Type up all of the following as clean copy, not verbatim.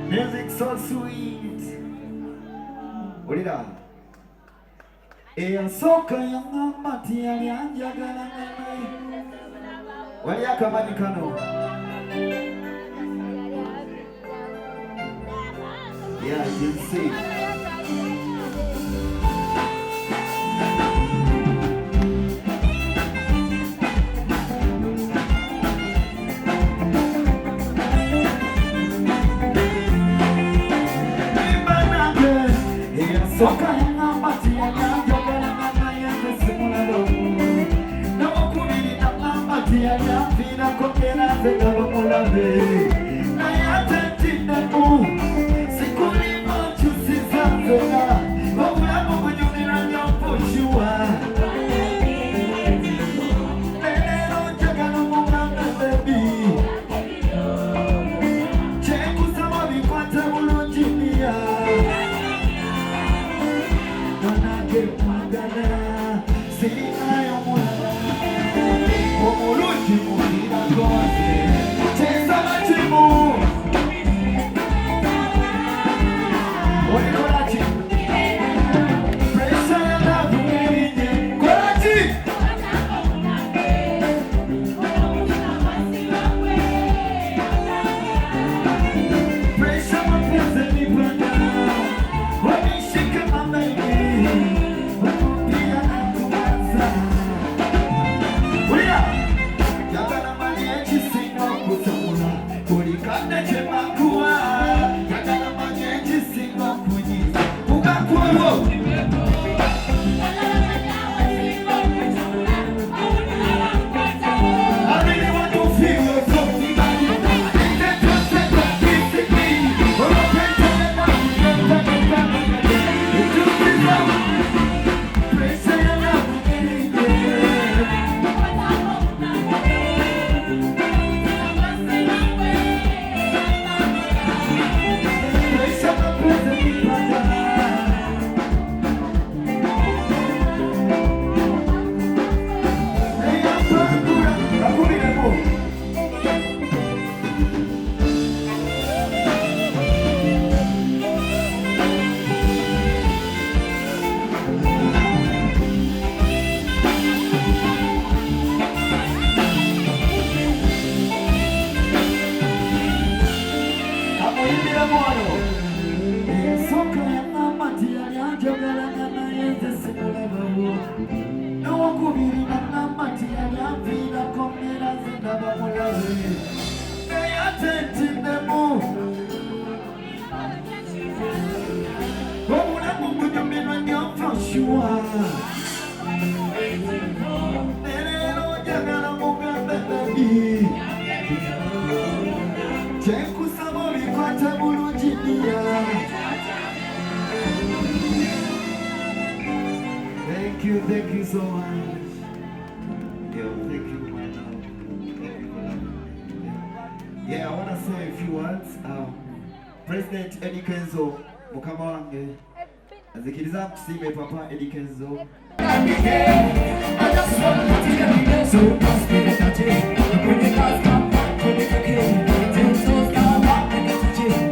Music so sweet. What did I? Eya soka yanga mati alianja gana nene. Wali akamani kano. Yeah, you can see. Soka yanga mati alianja gana nene simulado. Na wakubili na mati alianja kokena zegalo mulave. Na yate tinemu. Sikuli machu sizanzela. Wabu yako kunyumira nyampo shua. Nenero jagano munganga baby. Chengu sama vikwata ulojimia. Cheku sabori kwa tabulu jibia. Thank you so much. Yo, thank you, my love. Thank you for loving me. Yeah, I want to say a few words. President Eddie Kenzo, mukama wange. Azikiriza kusime papa Eddie Kenzo. I just want to see you so pass me the touch. When the cars come back, when it's okay. Till toes come back, and it's a chill.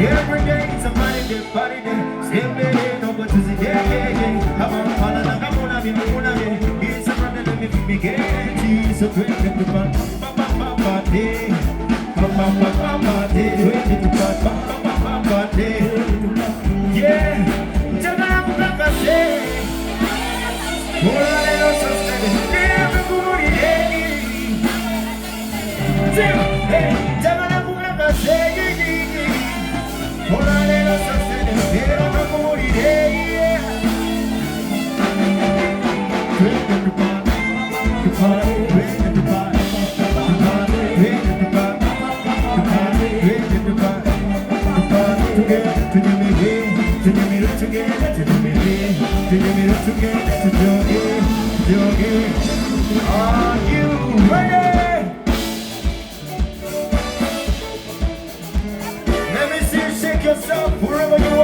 Every day somebody get body there. Still there, no but to see yeah. Come on, follow the gamona, me mona me. It's a brother that me get. She's a great little man. Ba day. Ba day. Great little man. Ba day. Yeah. Jana mukaka say. Ora le lo sostene. Never good day. Hey, Jana mukaka say. Ora le lo sostene. Never good day. Great little man. Great little man. Together, are you